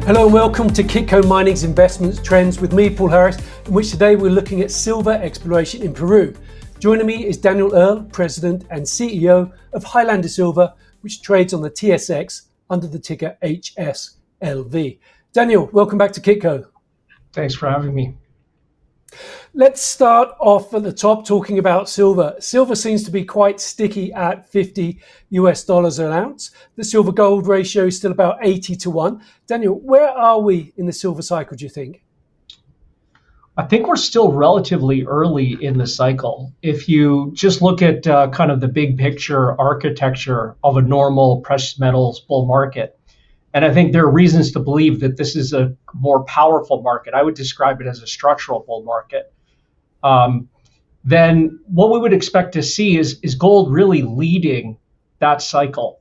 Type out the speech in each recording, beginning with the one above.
Hello and welcome to Kitco Mining's Investments Trends with me, Paul Harris, in which today we're looking at silver exploration in Peru. Joining me is Daniel Earle, President and CEO of Highlander Silver, which trades on the TSX under the ticker HSLV. Daniel, welcome back to Kitco. Thanks for having me. Let's start off at the top talking about silver. Silver seems to be quite sticky at $50 an ounce. The silver gold ratio is still about 80-1. Daniel, where are we in the silver cycle, do you think? I think we're still relatively early in the cycle. If you just look at kind of the big picture architecture of a normal precious metals bull market, and I think there are reasons to believe that this is a more powerful market. I would describe it as a structural bull market. Then what we would expect to see is gold really leading that cycle.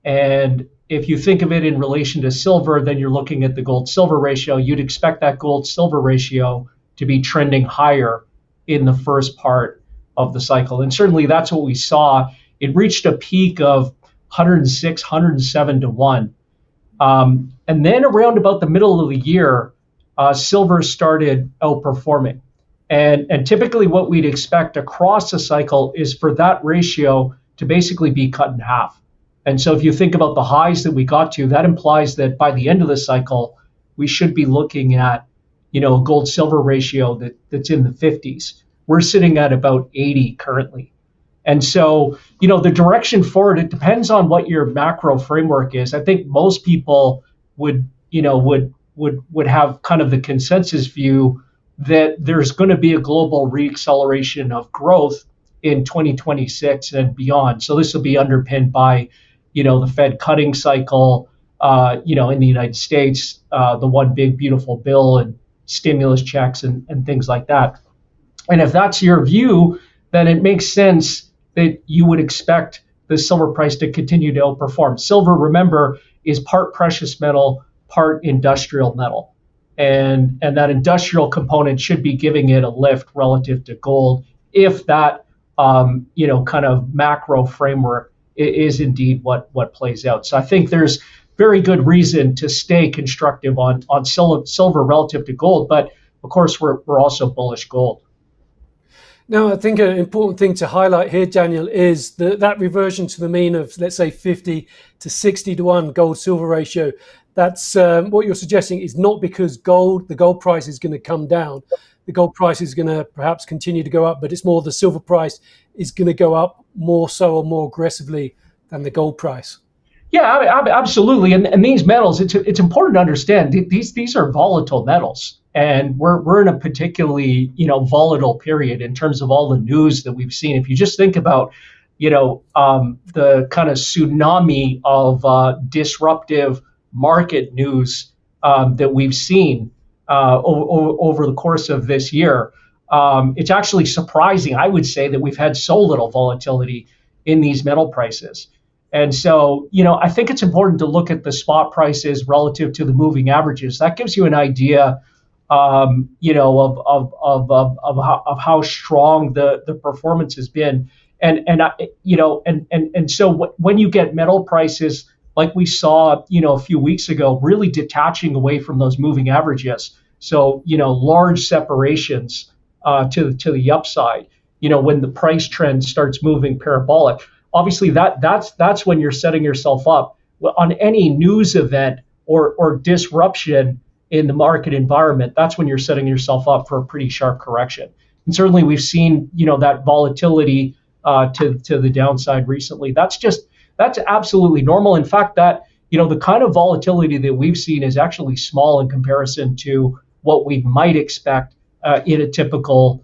And if you think of it in relation to silver, then you're looking at the gold-silver ratio. You'd expect that gold-silver ratio to be trending higher in the first part of the cycle. And certainly that's what we saw. It reached a peak of 106, 107-1. And then around about the middle of the year, silver started outperforming. And typically what we'd expect across the cycle is for that ratio to basically be cut in half. And so if you think about the highs that we got to, that implies that by the end of the cycle, we should be looking at, a gold-silver ratio that's in the 50s. We're sitting at about 80 currently. And so, the direction forward, it depends on what your macro framework is. I think most people would have kind of the consensus view that there's going to be a global reacceleration of growth in 2026 and beyond. So this will be underpinned by, the Fed cutting cycle, in the United States, the one big beautiful bill and stimulus checks and things like that. And if that's your view, then it makes sense that you would expect the silver price to continue to outperform. Silver, remember, is part precious metal, part industrial metal. And that industrial component should be giving it a lift relative to gold if that, kind of macro framework is indeed what plays out. So I think there's very good reason to stay constructive on silver relative to gold. But of course, we're also bullish gold. Now, I think an important thing to highlight here, Daniel, is that reversion to the mean of, let's say, 50 to 60-1 gold-silver ratio. That's what you're suggesting is not because the gold price is going to come down. The gold price is going to perhaps continue to go up, but it's more the silver price is going to go up more so or more aggressively than the gold price. Yeah, absolutely. And these metals, it's important to understand these are volatile metals, and we're in a particularly volatile period in terms of all the news that we've seen. If you just think about the kind of tsunami of disruptive market news that we've seen over the course of this year, it's actually surprising, I would say, that we've had so little volatility in these metal prices. And so, I think it's important to look at the spot prices relative to the moving averages. That gives you an idea, of how strong the performance has been. And so when you get metal prices like we saw, a few weeks ago, really detaching away from those moving averages. So, large separations to the upside, when the price trend starts moving parabolic. Obviously, that's when you're setting yourself up on any news event or disruption in the market environment. That's when you're setting yourself up for a pretty sharp correction. And certainly, we've seen that volatility to the downside recently. That's absolutely normal. In fact, that the kind of volatility that we've seen is actually small in comparison to what we might expect in a typical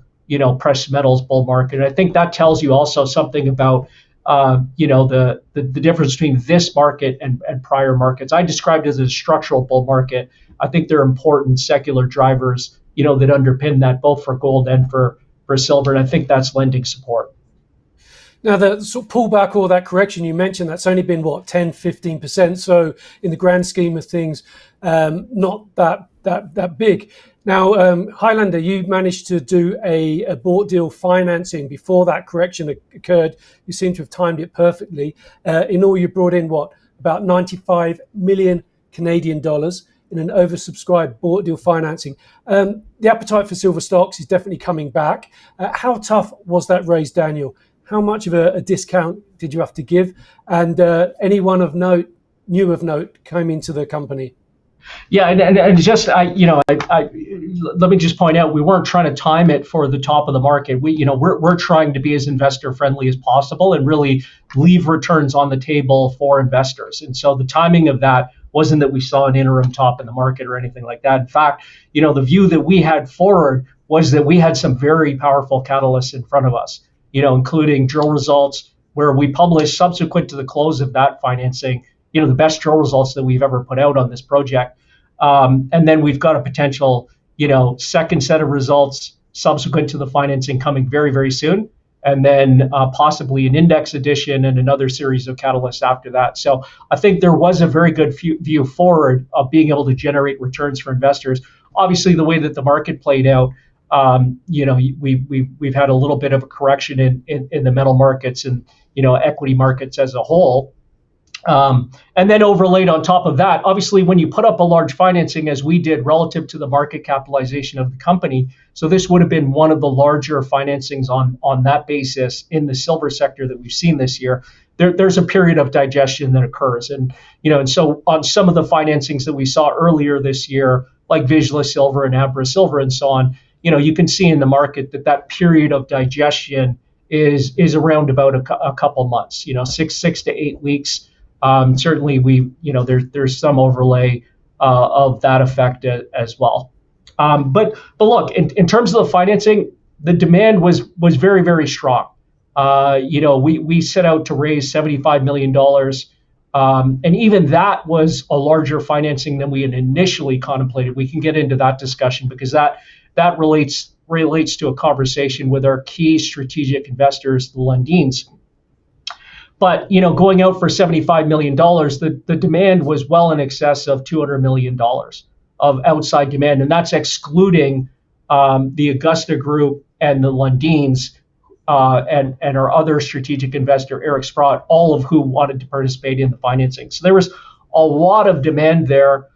precious metals bull market. And I think that tells you also something about the difference between this market and prior markets. I described it as a structural bull market. I think there are important secular drivers, that underpin that both for gold and for silver. And I think that's lending support. Now, the sort of pullback or that correction you mentioned, that's only been, 10, 15%. So in the grand scheme of things, not that big. Now, Highlander, you managed to do a bought deal financing before that correction occurred. You seem to have timed it perfectly. In all, you brought in about 95 million Canadian dollars. in an oversubscribed bought deal financing. The appetite for silver stocks is definitely coming back. How tough was that raise, Daniel? How much of a discount did you have to give? And anyone of note, new of note, came into the company? Yeah, and just let me just point out, we weren't trying to time it for the top of the market. We're trying to be as investor friendly as possible and really leave returns on the table for investors. And so the timing of that wasn't that we saw an interim top in the market or anything like that. In fact, the view that we had forward was that we had some very powerful catalysts in front of us, including drill results where we published subsequent to the close of that financing, the best drill results that we've ever put out on this project. And then we've got a potential, second set of results subsequent to the financing coming very, very soon. And then possibly an index edition and another series of catalysts after that. So I think there was a very good view forward of being able to generate returns for investors. Obviously, the way that the market played out, we've had a little bit of a correction in the metal markets and, equity markets as a whole. And then overlaid on top of that, obviously, when you put up a large financing as we did relative to the market capitalization of the company, so this would have been one of the larger financings on that basis in the silver sector that we've seen this year. There's a period of digestion that occurs, and so on some of the financings that we saw earlier this year, like Vizsla Silver and Abra Silver and so on, you can see in the market that period of digestion is around about a couple months, 6 to 8 weeks. Certainly, there's some overlay of that effect as well. But look, in terms of the financing, the demand was very, very strong. We set out to raise $75 million, and even that was a larger financing than we had initially contemplated. We can get into that discussion because that relates to a conversation with our key strategic investors, the Lundins. But going out for $75 million, the demand was well in excess of $200 million of outside demand, and that's excluding the Augusta Group and the Lundins and our other strategic investor, Eric Sprott, all of whom wanted to participate in the financing. So there was a lot of demand there.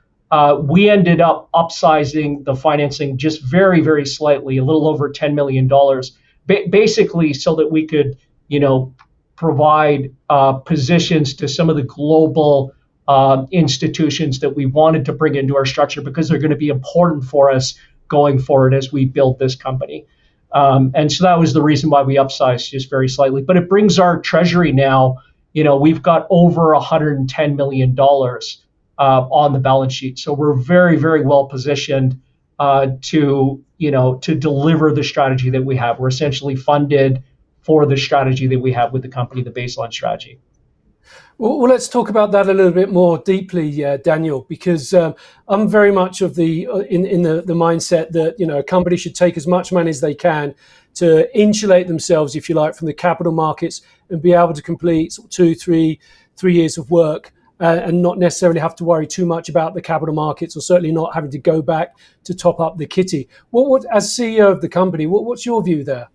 We ended up upsizing the financing just very, very slightly, a little over $10 million, basically so that we could, provide positions to some of the global institutions that we wanted to bring into our structure because they're going to be important for us going forward as we build this company. And so that was the reason why we upsized just very slightly. But it brings our treasury now, we've got over $110 million on the balance sheet. So we're very, very well positioned to deliver the strategy that we have. We're essentially funded for the strategy that we have with the company, the baseline strategy. Well, let's talk about that a little bit more deeply, Daniel, because I'm very much of the mindset that a company should take as much money as they can to insulate themselves, if you like, from the capital markets and be able to complete sort of 3 years of work and not necessarily have to worry too much about the capital markets, or certainly not having to go back to top up the kitty. What as CEO of the company, what's your view there?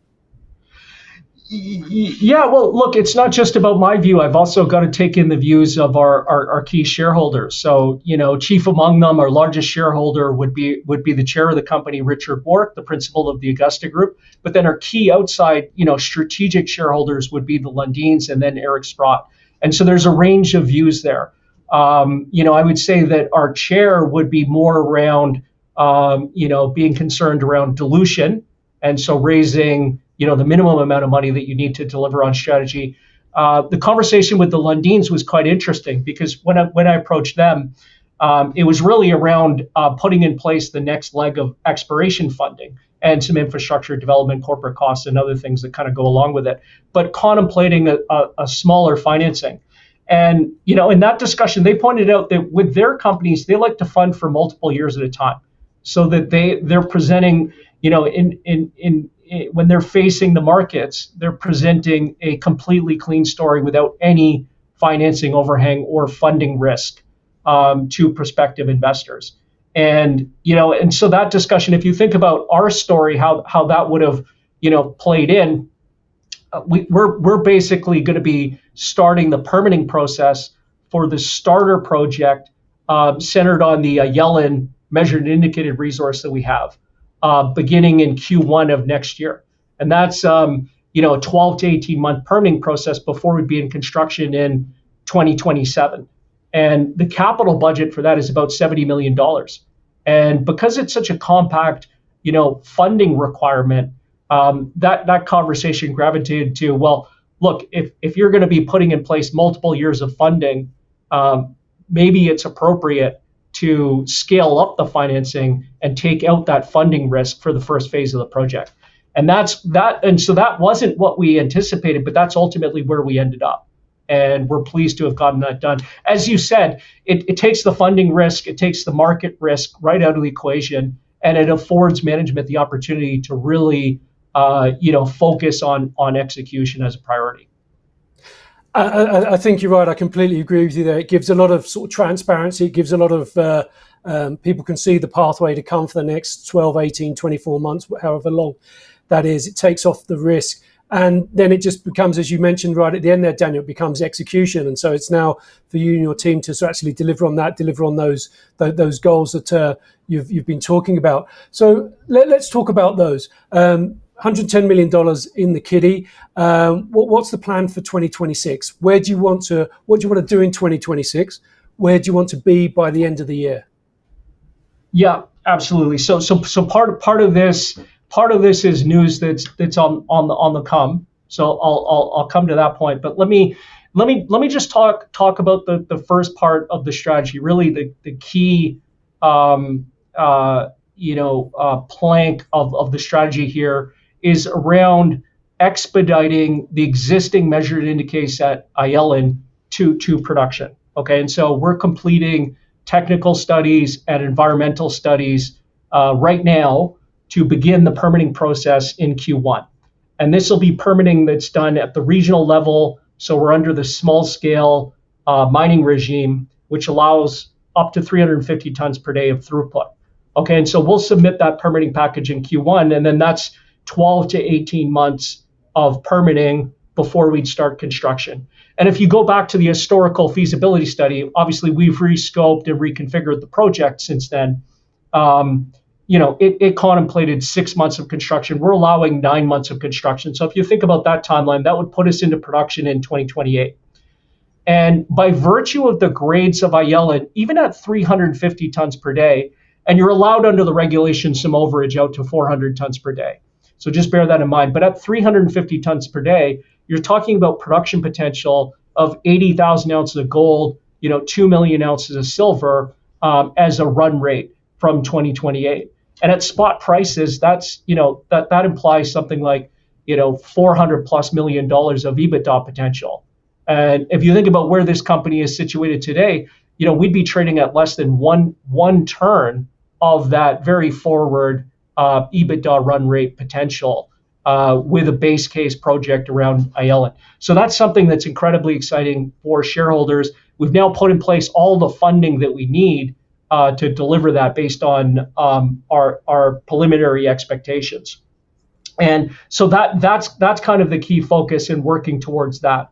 Yeah, well, look, it's not just about my view. I've also got to take in the views of our key shareholders. So, chief among them, our largest shareholder would be the chair of the company, Richard Bork, the principal of the Augusta Group. But then our key outside, strategic shareholders would be the Lundins and then Eric Sprott. And so there's a range of views there. I would say that our chair would be more around, being concerned around dilution. And so raising the minimum amount of money that you need to deliver on strategy. The conversation with the Lundins was quite interesting because when I approached them, it was really around putting in place the next leg of exploration funding and some infrastructure development, corporate costs, and other things that kind of go along with it, but contemplating a smaller financing. And in that discussion, they pointed out that with their companies, they like to fund for multiple years at a time, so that they're presenting, when they're facing the markets, they're presenting a completely clean story without any financing overhang or funding risk to prospective investors. And so that discussion, if you think about our story, how that would have played in, we're basically going to be starting the permitting process for the starter project centered on the Yellen measured and indicated resource that we have, beginning in Q1 of next year. And that's a 12 to 18 month permitting process before we'd be in construction in 2027. And the capital budget for that is about $70 million. And because it's such a compact, funding requirement, that conversation gravitated to, well, look, if you're going to be putting in place multiple years of funding, maybe it's appropriate to scale up the financing and take out that funding risk for the first phase of the project. And so that wasn't what we anticipated, but that's ultimately where we ended up. And we're pleased to have gotten that done. As you said, it takes the funding risk, it takes the market risk right out of the equation, and it affords management the opportunity to really focus on execution as a priority. I think you're right. I completely agree with you there. It gives a lot of sort of transparency. It gives a lot of people can see the pathway to come for the next 12, 18, 24 months, however long that is. It takes off the risk. And then it just becomes, as you mentioned right at the end there, Daniel, it becomes execution. And so it's now for you and your team to actually deliver on those goals that you've been talking about. So let's talk about those. $110 million in the kitty. What's the plan for 2026? What do you want to do in 2026? Where do you want to be by the end of the year? Yeah, absolutely. So part of this is news that's on the come. So I'll come to that point. But let me just talk about the first part of the strategy. Really, the key plank of the strategy here is around expediting the existing measured indicates at Yellen to production. Okay, and so we're completing technical studies and environmental studies right now to begin the permitting process in Q1. And this will be permitting that's done at the regional level. So we're under the small scale mining regime, which allows up to 350 tons per day of throughput. Okay, and so we'll submit that permitting package in Q1, and then that's 12 to 18 months of permitting before we'd start construction. And if you go back to the historical feasibility study, obviously we've rescoped and reconfigured the project since then. It contemplated 6 months of construction. We're allowing 9 months of construction. So if you think about that timeline, that would put us into production in 2028. And by virtue of the grades of Yellen, even at 350 tons per day, and you're allowed under the regulations some overage out to 400 tons per day. So just bear that in mind. But at 350 tons per day, you're talking about production potential of 80,000 ounces of gold, 2 million ounces of silver as a run rate from 2028. And at spot prices, that's that implies something like $400+ million of EBITDA potential. And if you think about where this company is situated today, we'd be trading at less than one turn of that very forward EBITDA run rate potential with a base case project around Yellen. So that's something that's incredibly exciting for shareholders. We've now put in place all the funding that we need to deliver that based on our preliminary expectations. And so that's kind of the key focus in working towards that.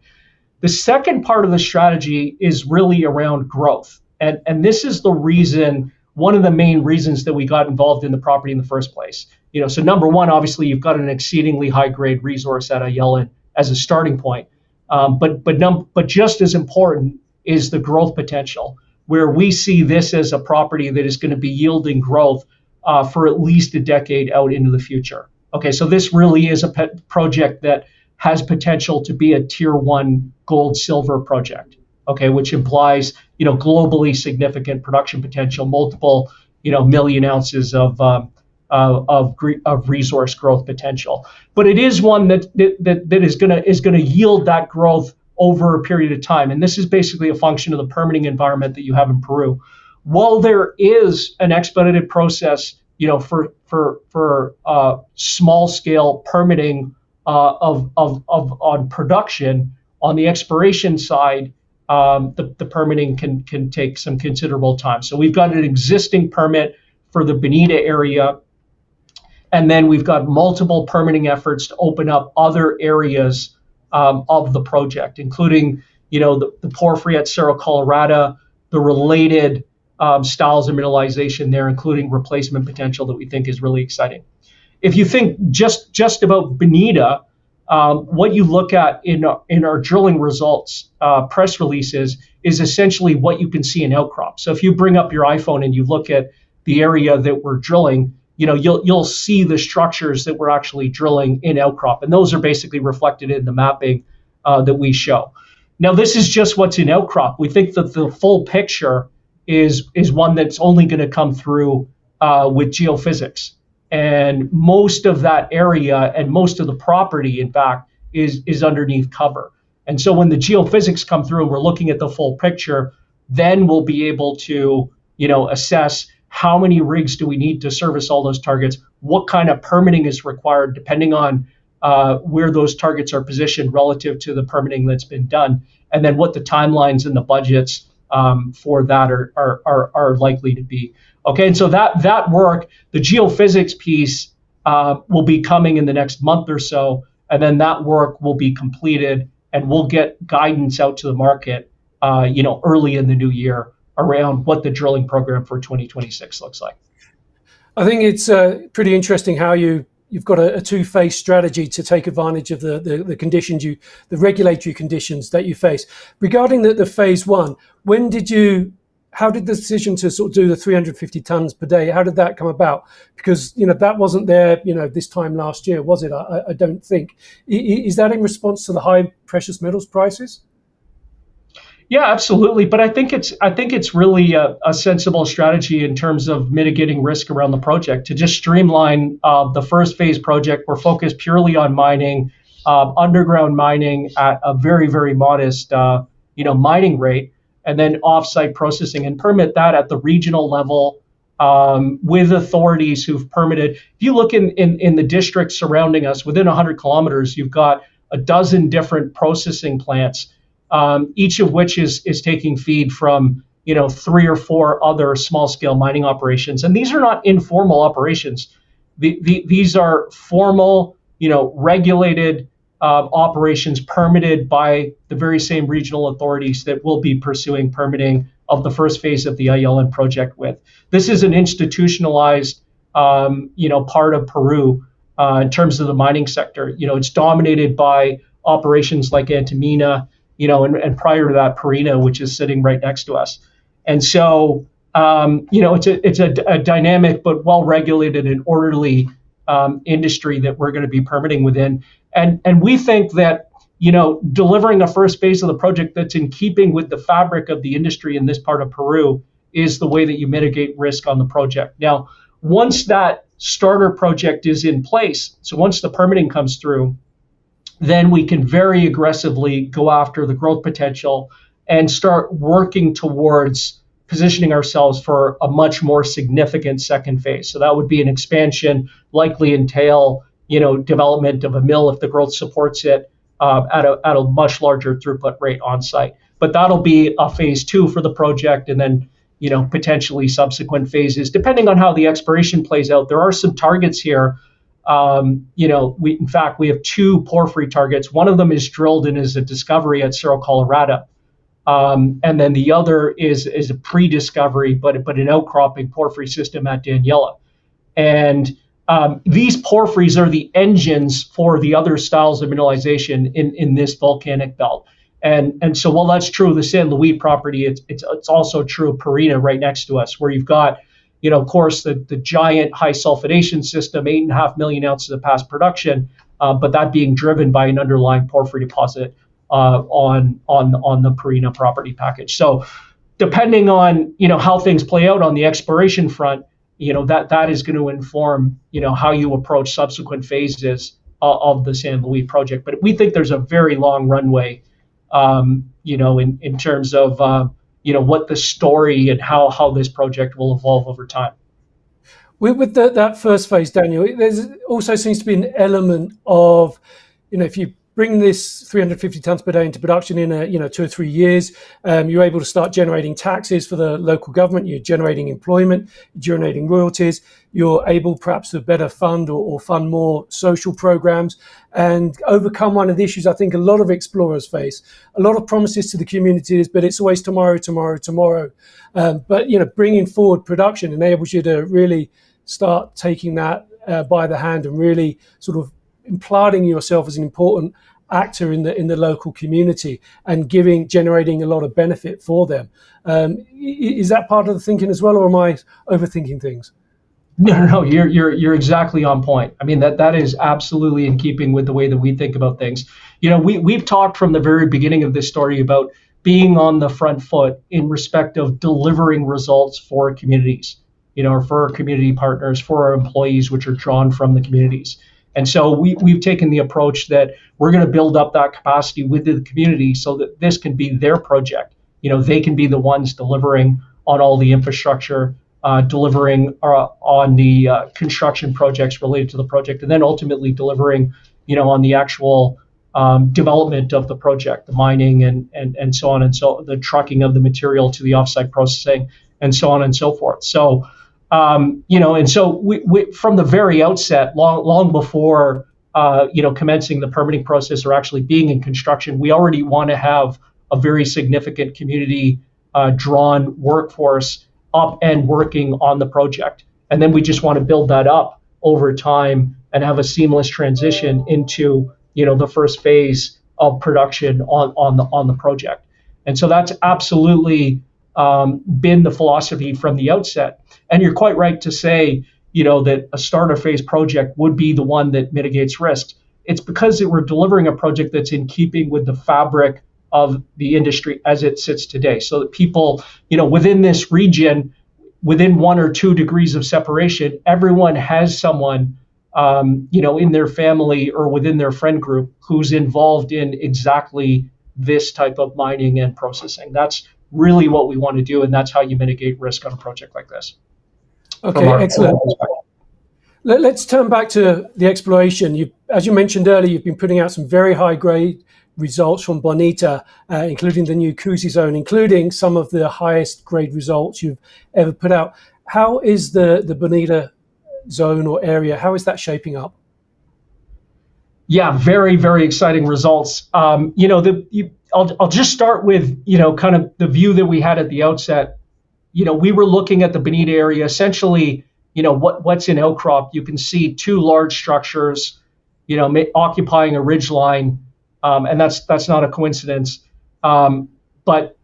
The second part of the strategy is really around growth. And this is the reason, one of the main reasons that we got involved in the property in the first place. So number one, obviously, you've got an exceedingly high grade resource at Yellen as a starting point. But just as important is the growth potential, where we see this as a property that is going to be yielding growth for at least a decade out into the future. Okay, so this really is a project that has potential to be a tier 1 gold silver project. Okay, which implies globally significant production potential, multiple million ounces of resource growth potential. But it is one that is going to yield that growth over a period of time, and this is basically a function of the permitting environment that you have in Peru. While there is an expedited process, for small scale permitting on production, on the exploration side, the permitting can take some considerable time. So we've got an existing permit for the Bonita area, and then we've got multiple permitting efforts to open up other areas of the project, including the porphyry at Cerro Colorado, the related styles of mineralization there, including replacement potential that we think is really exciting. If you think just about Bonita, what you look at in our drilling results press releases is essentially what you can see in outcrop. So if you bring up your iPhone and you look at the area that we're drilling, you'll see the structures that we're actually drilling in outcrop, and those are basically reflected in the mapping that we show. Now, this is just what's in outcrop. We think that the full picture is one that's only going to come through with geophysics. And most of that area and most of the property, in fact, is underneath cover. And so when the geophysics come through and we're looking at the full picture, then we'll be able to, assess how many rigs do we need to service all those targets, what kind of permitting is required depending on where those targets are positioned relative to the permitting that's been done, and then what the timelines and the budgets for that are likely to be. Okay, and so that work, the geophysics piece, will be coming in the next month or so, and then that work will be completed, and we'll get guidance out to the market, early in the new year around what the drilling program for 2026 looks like. I think it's pretty interesting how you've got a two-phase strategy to take advantage of the conditions the regulatory conditions that you face. Regarding the phase one, how did the decision to sort of do the 350 tons per day, how did that come about? Because, that wasn't there, this time last year, was it? I don't think. Is that in response to the high precious metals prices? Yeah, absolutely. But I think it's really a sensible strategy in terms of mitigating risk around the project. To just streamline the first phase project, we're focused purely on mining, underground mining at a very, very modest, mining rate, and then offsite processing, and permit that at the regional level with authorities who've permitted. If you look in the districts surrounding us, within 100 kilometers, you've got a dozen different processing plants, each of which is taking feed from 3 or 4 other small scale mining operations. And these are not informal operations. These are formal, regulated operations permitted by the very same regional authorities that will be pursuing permitting of the first phase of the ILN project with. This is an institutionalized, part of Peru in terms of the mining sector. It's dominated by operations like Antamina, and prior to that, Purina, which is sitting right next to us. And so, it's a dynamic but well-regulated and orderly industry that we're going to be permitting within. And we think that, delivering a first phase of the project that's in keeping with the fabric of the industry in this part of Peru is the way that you mitigate risk on the project. Now, once that starter project is in place, so once the permitting comes through, then we can very aggressively go after the growth potential and start working towards positioning ourselves for a much more significant second phase. So that would be an expansion, likely entail, development of a mill if the growth supports it at a much larger throughput rate on site. But that'll be a phase 2 for the project, and then, potentially subsequent phases, depending on how the exploration plays out. There are some targets here. We have 2 porphyry targets. One of them is drilled and is a discovery at Cerro Colorado. And then the other is a pre-discovery, but an outcropping porphyry system at Daniella. And these porphyries are the engines for the other styles of mineralization in this volcanic belt. And so while that's true of the San Luis property, it's also true of Purina right next to us, where you've got, of course, the giant high sulfidation system, 8.5 million ounces of past production, but that being driven by an underlying porphyry deposit on the Purina property package. So depending on, how things play out on the exploration front, that is going to inform, how you approach subsequent phases of the San Luis project. But we think there's a very long runway, in terms of, what the story and how this project will evolve over time. With that first phase, Daniel, there also seems to be an element of, if you bringing this 350 tons per day into production in 2 or 3 years. You're able to start generating taxes for the local government. You're generating employment, you're generating royalties. You're able perhaps to better fund or fund more social programs and overcome one of the issues I think a lot of explorers face. A lot of promises to the communities, but it's always tomorrow, tomorrow, tomorrow. But bringing forward production enables you to really start taking that by the hand and really sort of implanting yourself as an important actor in the local community and generating a lot of benefit for them. Is that part of the thinking as well, or am I overthinking things? No, you're exactly on point. I mean, that is absolutely in keeping with the way that we think about things. We've talked from the very beginning of this story about being on the front foot in respect of delivering results for communities, or for our community partners, for our employees, which are drawn from the communities. And so we've taken the approach that we're going to build up that capacity within the community so that this can be their project. They can be the ones delivering on all the infrastructure, delivering on the construction projects related to the project, and then ultimately delivering, on the actual development of the project, the mining and so on, and so the trucking of the material to the offsite processing and so on and so forth. So, and so we from the very outset, long before commencing the permitting process or actually being in construction, we already want to have a very significant community drawn workforce up and working on the project. And then we just want to build that up over time and have a seamless transition into, the first phase of production on the project. And so that's absolutely been the philosophy from the outset. And you're quite right to say, that a starter phase project would be the one that mitigates risk. It's because we're delivering a project that's in keeping with the fabric of the industry as it sits today, so that people, within this region, within 1 or 2 degrees of separation, everyone has someone, in their family or within their friend group who's involved in exactly this type of mining and processing. That's really what we want to do, and that's how you mitigate risk on a project like this. Okay, excellent. Let's turn back to the exploration. As you mentioned earlier, you've been putting out some very high-grade results from Bonita, including the new Kusi zone, including some of the highest grade results you've ever put out. How is the Bonita zone or area, how is that shaping up? Yeah, very, very exciting results. I'll just start with, kind of the view that we had at the outset. We were looking at the Bonita area, essentially, what's in outcrop. You can see 2 large structures, occupying a ridge line. And that's not a coincidence. But,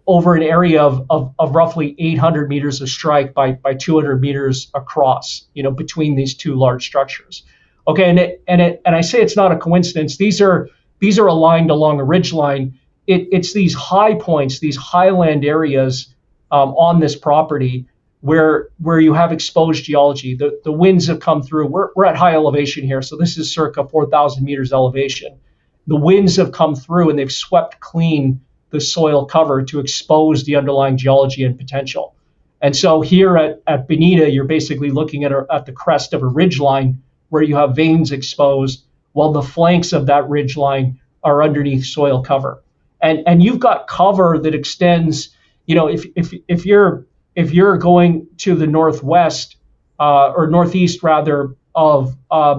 over an area of roughly 800 meters of strike by 200 meters across, between these 2 large structures. Okay, and I say it's not a coincidence. These are aligned along a ridge line. It's these high points, these highland areas on this property where you have exposed geology. The winds have come through. We're at high elevation here, so this is circa 4,000 meters elevation. The winds have come through and they've swept clean the soil cover to expose the underlying geology and potential. And so here at Bonita, you're basically looking at the crest of a ridge line where you have veins exposed, while the flanks of that ridge line are underneath soil cover. And you've got cover that extends, if you're going to the northwest or northeast rather of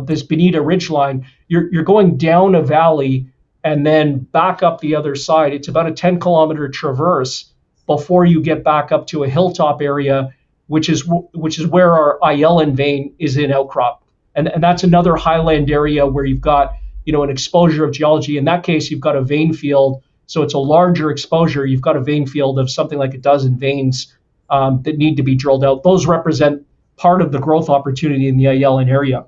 this Bonita ridgeline, you're going down a valley and then back up the other side. It's about a 10-kilometer traverse before you get back up to a hilltop area, which is where our Ayelen vein is in outcrop. And that's another highland area where you've got, an exposure of geology. In that case, you've got a vein field. So it's a larger exposure. You've got a vein field of something like a dozen veins that need to be drilled out. Those represent part of the growth opportunity in the Ayelen area.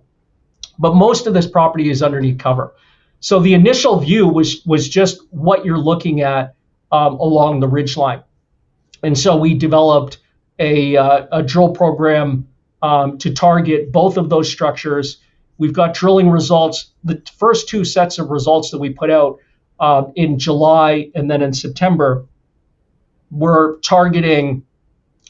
But most of this property is underneath cover. So the initial view was just what you're looking at along the ridgeline. And so we developed a drill program to target both of those structures. We've got drilling results. The first 2 sets of results that we put out in July and then in September were targeting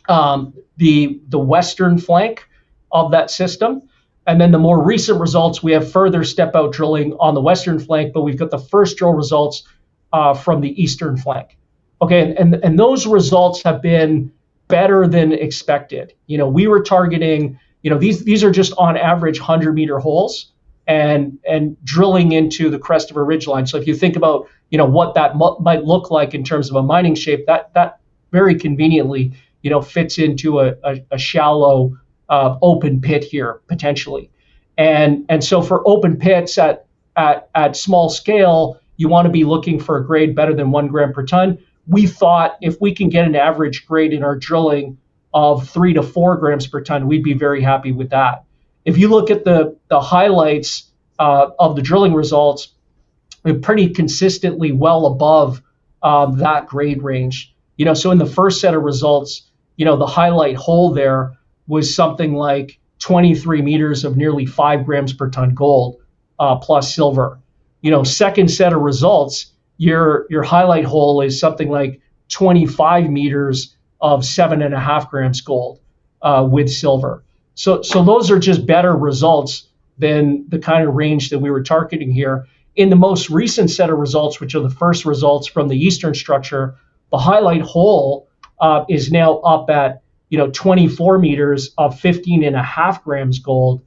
the western flank of that system. And then the more recent results, we have further step out drilling on the western flank, but we've got the first drill results from the eastern flank. Okay, and those results have been better than expected. We were targeting, these are just on average 100-meter holes and drilling into the crest of a ridgeline. So if you think about, what that might look like in terms of a mining shape, that very conveniently, fits into a shallow open pit here potentially. And so for open pits at small scale, you want to be looking for a grade better than 1 gram per ton. We thought if we can get an average grade in our drilling of 3 to 4 grams per ton, we'd be very happy with that. If you look at the highlights of the drilling results, we're pretty consistently well above that grade range. So in the first set of results, the highlight hole there was something like 23 meters of nearly 5 grams per ton gold plus silver. Second set of results, your highlight hole is something like 25 meters of 7.5 grams gold with silver. So those are just better results than the kind of range that we were targeting here. In the most recent set of results, which are the first results from the eastern structure, the highlight hole is now up at 24 meters of 15.5 grams gold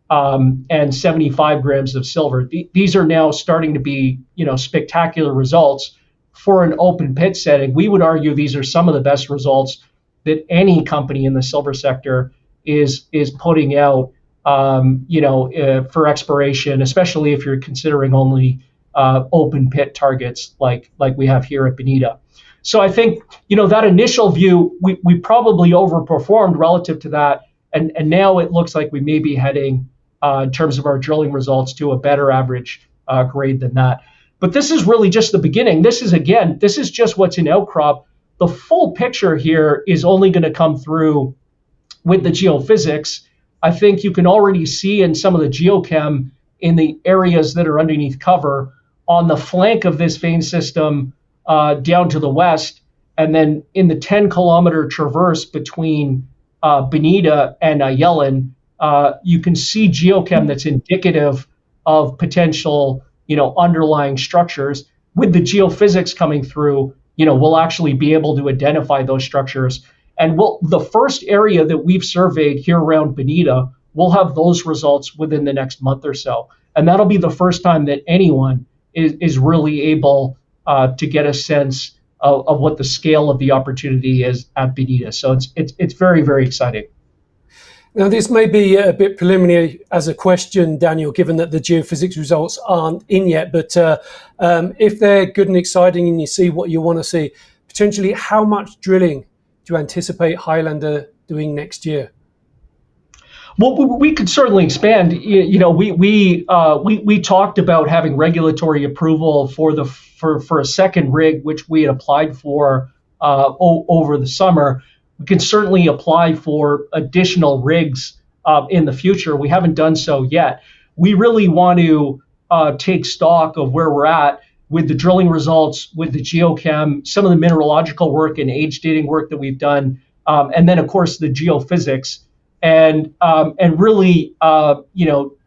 and 75 grams of silver. These are now starting to be spectacular results for an open pit setting. We would argue these are some of the best results that any company in the silver sector is putting out for exploration, especially if you're considering only open pit targets like we have here at Bonita. So I think, that initial view, we probably overperformed relative to that. And now it looks like we may be heading, in terms of our drilling results, to a better average grade than that. But this is really just the beginning. This is just what's in outcrop. The full picture here is only going to come through with the geophysics. I think you can already see in some of the geochem in the areas that are underneath cover on the flank of this vein system down to the west, and then in the 10-kilometer traverse between Bonita and Yellen, you can see geochem that's indicative of potential, underlying structures. With the geophysics coming through, we'll actually be able to identify those structures. And the first area that we've surveyed here around Bonita, we'll have those results within the next month or so. And that'll be the first time that anyone is really able to get a sense of what the scale of the opportunity is at Bonita. So it's very, very exciting. Now, this may be a bit preliminary as a question, Daniel, given that the geophysics results aren't in yet. But if they're good and exciting and you see what you want to see, potentially how much drilling do you anticipate Highlander doing next year? Well, we could certainly expand. We talked about having regulatory approval for a second rig, which we had applied for over the summer. We can certainly apply for additional rigs in the future. We haven't done so yet. We really want to take stock of where we're at with the drilling results, with the geochem, some of the mineralogical work and age dating work that we've done, and then of course the geophysics, and really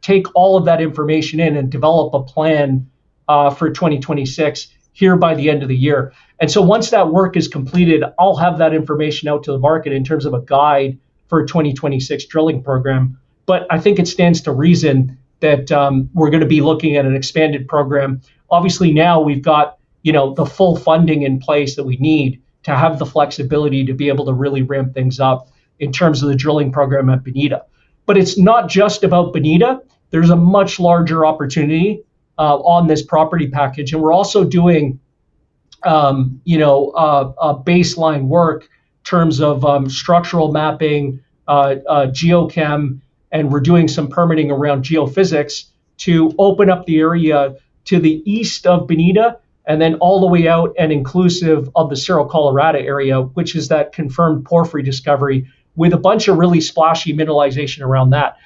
take all of that information in and develop a plan for 2026 here by the end of the year. And so once that work is completed, I'll have that information out to the market in terms of a guide for a 2026 drilling program. But I think it stands to reason that we're going to be looking at an expanded program. Obviously now we've got the full funding in place that we need to have the flexibility to be able to really ramp things up in terms of the drilling program at Bonita. But it's not just about Bonita. There's a much larger opportunity on this property package. And we're also doing baseline work in terms of structural mapping, geochem, and we're doing some permitting around geophysics to open up the area to the east of Bonita and then all the way out and inclusive of the Cerro Colorado area, which is that confirmed porphyry discovery with a bunch of really splashy mineralization around that.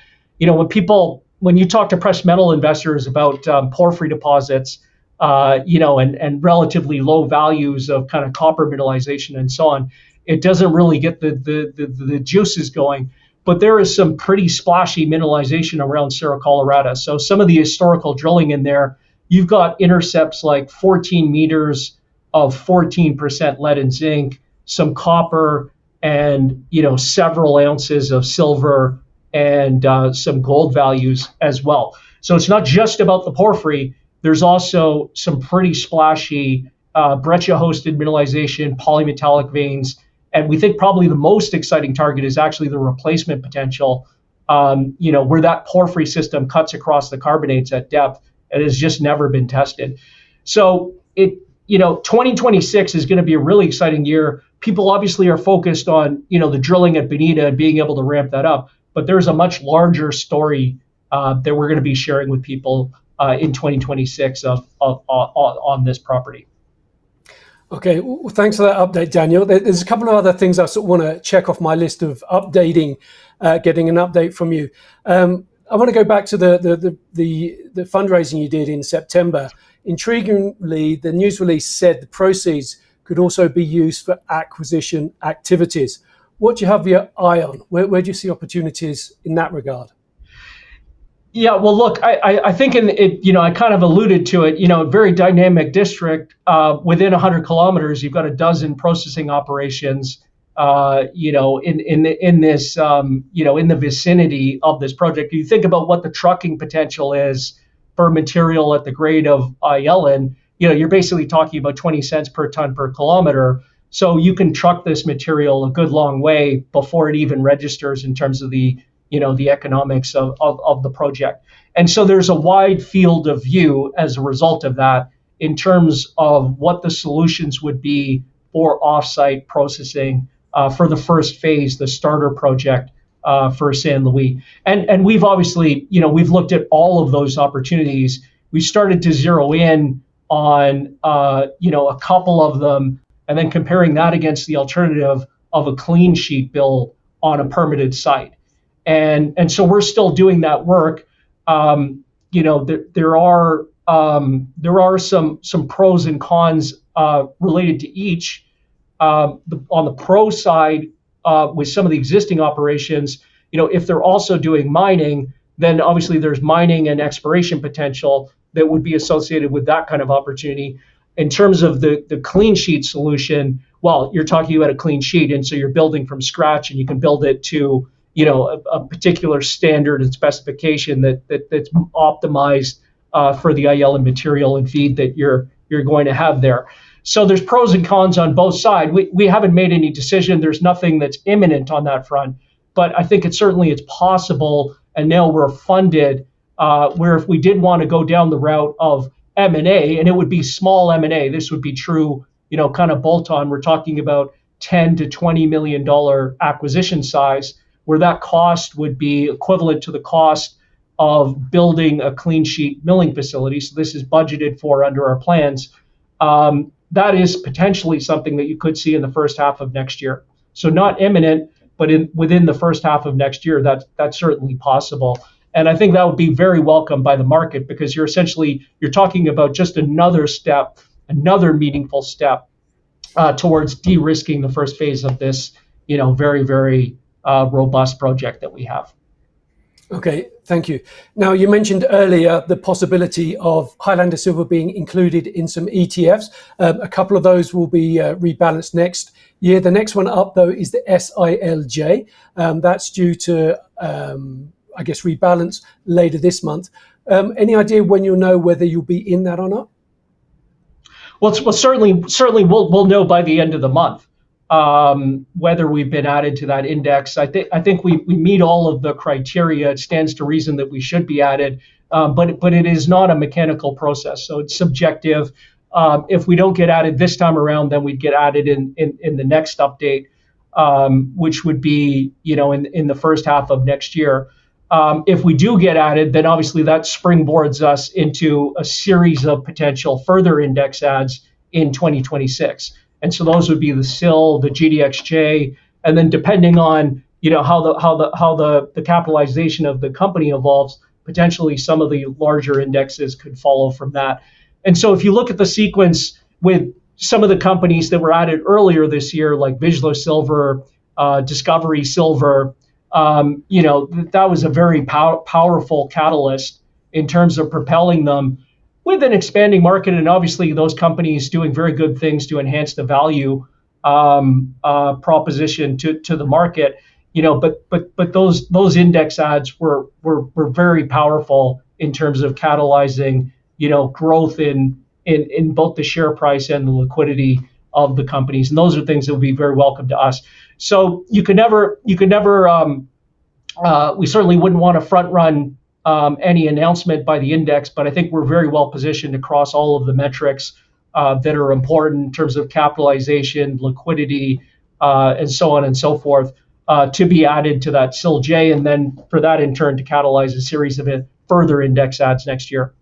When you talk to precious metal investors about porphyry deposits, and relatively low values of kind of copper mineralization and so on, it doesn't really get the juices going. but there is some pretty splashy mineralization around Cerro Colorado. So some of the historical drilling in there, you've got intercepts like 14 meters of 14% lead and zinc, some copper, and several ounces of silver and some gold values as well. So it's not just about the porphyry. There's also some pretty splashy breccia-hosted mineralization, polymetallic veins, and we think probably the most exciting target is actually the replacement potential, where that porphyry system cuts across the carbonates at depth and has just never been tested. So 2026 is going to be a really exciting year. People obviously are focused on, the drilling at Bonita and being able to ramp that up, but there's a much larger story that we're going to be sharing with people in 2026 on this property. Okay, well, thanks for that update, Daniel. There's a couple of other things I sort of want to check off my list of updating, getting an update from you. I want to go back to the fundraising you did in September. Intriguingly, the news release said the proceeds could also be used for acquisition activities. What do you have your eye on? Where do you see opportunities in that regard? Yeah, well, look, I think I kind of alluded to it, a very dynamic district within 100 kilometers. You've got a dozen processing operations, in this, in the vicinity of this project. You think about what the trucking potential is for material at the grade of Ellen, you're basically talking about 20 cents per ton per kilometer. So you can truck this material a good long way before it even registers in terms of the economics of the project. And so there's a wide field of view as a result of that in terms of what the solutions would be for offsite processing for the first phase, the starter project for San Luis. And we've obviously, we've looked at all of those opportunities. We started to zero in on, a couple of them, and then comparing that against the alternative of a clean sheet build on a permitted site. And so we're still doing that work. There are some pros and cons related to each. On the pro side, with some of the existing operations, if they're also doing mining, then obviously there's mining and exploration potential that would be associated with that kind of opportunity. In terms of the clean sheet solution, well, you're talking about a clean sheet, and so you're building from scratch, and you can build it to a particular standard and specification that's optimized for the IL and material and feed that you're going to have there. So there's pros and cons on both sides. We haven't made any decision. There's nothing that's imminent on that front, but I think it's possible. And now we're funded where if we did want to go down the route of M&A, and it would be small M&A, this would be true, kind of bolt-on. We're talking about $10 to $20 million acquisition size, where that cost would be equivalent to the cost of building a clean sheet milling facility. So this is budgeted for under our plans. That is potentially something that you could see in the first half of next year. So not imminent, but within the first half of next year, that's certainly possible. And I think that would be very welcome by the market, because you're talking about just another step, another meaningful step towards de-risking the first phase of this, very, very robust project that we have. Okay, thank you. Now, you mentioned earlier the possibility of Highlander Silver being included in some ETFs. A couple of those will be rebalanced next year. The next one up, though, is the SILJ. That's due to, rebalance later this month. Any idea when you'll know whether you'll be in that or not? Well, certainly we'll know by the end of the month whether we've been added to that index. I think we meet all of the criteria. It stands to reason that we should be added, but it is not a mechanical process, so it's subjective. If we don't get added this time around, then we'd get added in the next update, which would be in the first half of next year. If we do get added, then obviously that springboards us into a series of potential further index adds in 2026. And so those would be the SILJ, the GDXJ, and then depending on how the capitalization of the company evolves, potentially some of the larger indexes could follow from that. And so if you look at the sequence with some of the companies that were added earlier this year, like Vizsla Silver, Discovery Silver, that was a very powerful catalyst in terms of propelling them with an expanding market, and obviously those companies doing very good things to enhance the value proposition to the market. But those index ads were very powerful in terms of catalyzing growth in both the share price and the liquidity of the companies, and those are things that would be very welcome to us. So you could never we certainly wouldn't want to front run any announcement by the index, but I think we're very well positioned across all of the metrics that are important in terms of capitalization, liquidity, and so on and so forth, to be added to that SILJ, and then for that in turn to catalyze a series of further index ads next year.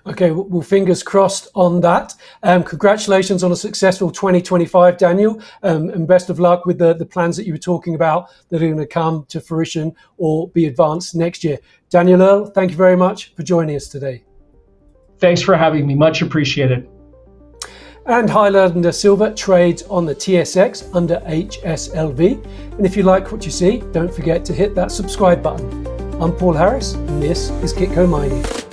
Okay, well, fingers crossed on that. Congratulations on a successful 2025, Daniel, and best of luck with the plans that you were talking about that are going to come to fruition or be advanced next year. Daniel Earle, thank you very much for joining us today. Thanks for having me. Much appreciated. And Highlander Silver trades on the TSX under HSLV. And if you like what you see, don't forget to hit that subscribe button. I'm Paul Harris, and this is Kitco Mining.